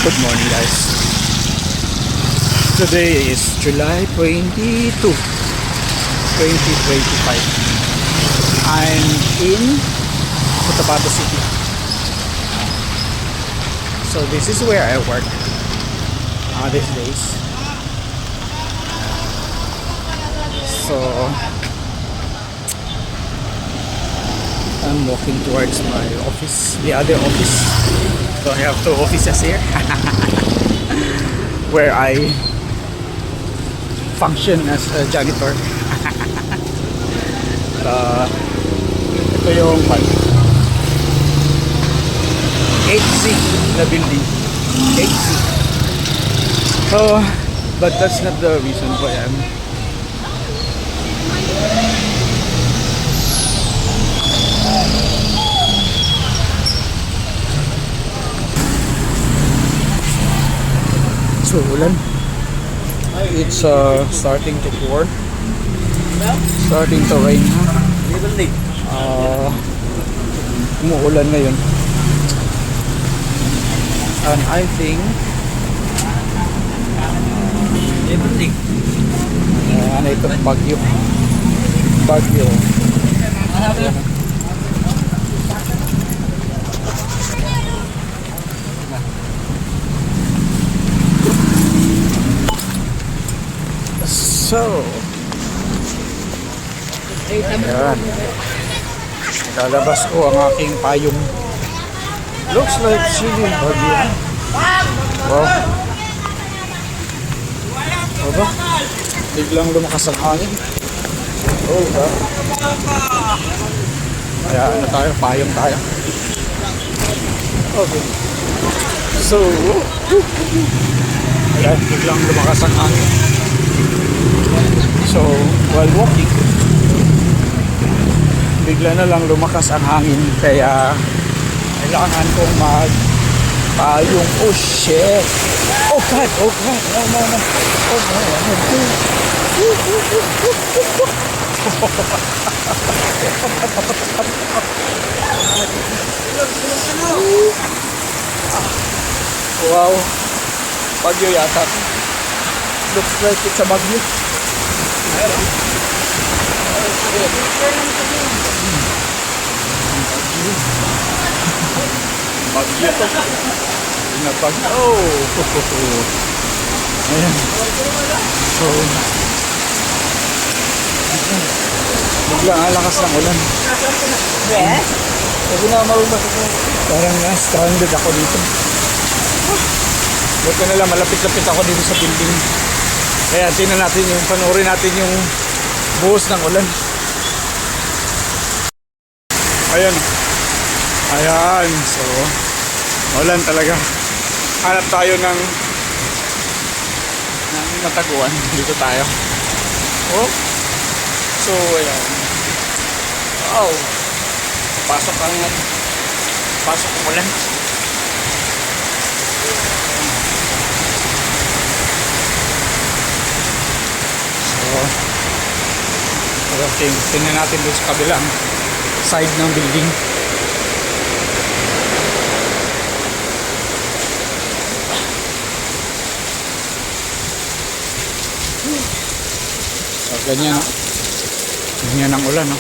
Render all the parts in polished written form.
Good morning guys. Today is July 22, 2025. I'm in Cotabato City. So this is where I work these days. So I'm walking towards my office, the other office. So I have two offices here where I function as a janitor. Ito yung 8C na building. 8C. So, but that's not the reason why I'm so ulan. It's starting to pour, starting to rain. Umuulan ngayon, and I think ano itong bagyo. So, ayan. Lalabas ko ang aking payong. Looks like chilling bagyo. Wow. Aba, biglang lumakas ang hangin. Oh, ba? Kaya ano tayo, payong tayo. Okay. So, ayan, biglang lumakas ang hangin. So, while walking, bigla na lang lumakas ang hangin, kaya kailangan kong magpayong. Oh shit! Oh God! Oh God! No, no, no! Oh no! Wow! Bagyo yata. Looks like it's a bagyo. Bagyo to. Oh. Ayan. So, biglang lakas ng ulan. Yes? Sabi na marunong ako. Parang stranded ako dito. Buti na lang, malapit-lapit ako dito sa building. Kaya tingnan natin yung, panoorin natin yung buhos ng ulan. Ayan. Ayan. So, ulan talaga. Hanap tayo ng mataguan. Dito tayo. Oh. So, ayan. Wow. Pasok ang ulan. Okay, tingnan natin doon sa kabilang side ng building. So, ganyan, no? Ganyan ang ulan, no?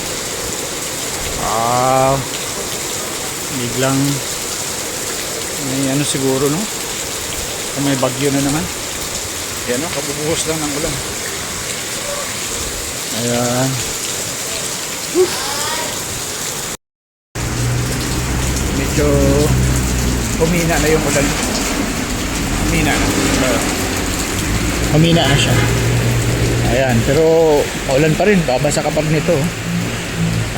Biglang may ano siguro, no? Kung may bagyo na naman. Yan, no? Kabubuhos lang ng ulan. Ayan. Medyo humina na yung ulan. Humina na siya. Ayan, pero ulan pa rin, babasa ka pa rin ito.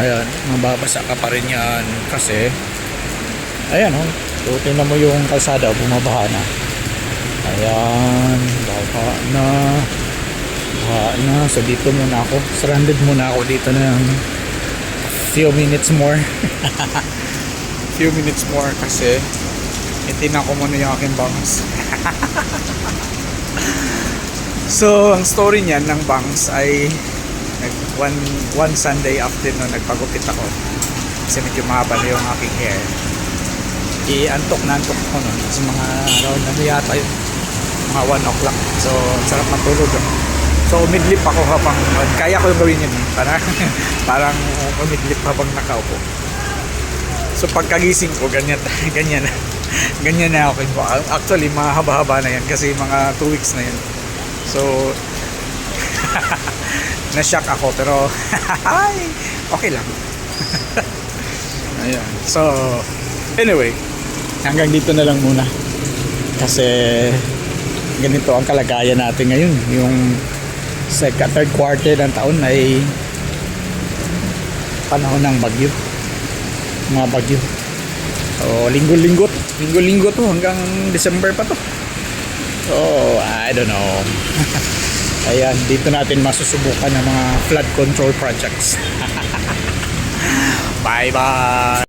Ayan, mababasa ka pa rin yan kasi ayan, oh. So, tingnan mo yung kalsada, bumabaha na. Ayan, baha na. So dito muna ako, stranded muna ako dito ng few minutes more. Few minutes more kasi itinan ko muna yung aking bangs. So ang story niyan ng bangs ay one Sunday afternoon nagpagupit ako kasi medyo mahaba na yung aking hair. Antok na antok ako no. Kasi mga around ano yata yun. Mga 1 o'clock. So, sarap matulog. So, umidlip ako habang, kaya ko yung gawin yun. Parang umidlip habang nakaupo. So, pagkagising ko, ganyan, ganyan. Ganyan na ako. Actually, mga haba-haba na yan kasi mga 2 weeks na yan. So, na-shock ako pero okay lang. Ayan. So, anyway, hanggang dito na lang muna. Kasi ganito ang kalagayan natin ngayon. Yung third quarter ng taon ay panahon ng bagyo. Mga bagyo. So, linggo-linggo to hanggang December pa to. So, I don't know. Ayan, dito natin masusubukan ng mga flood control projects. Bye-bye!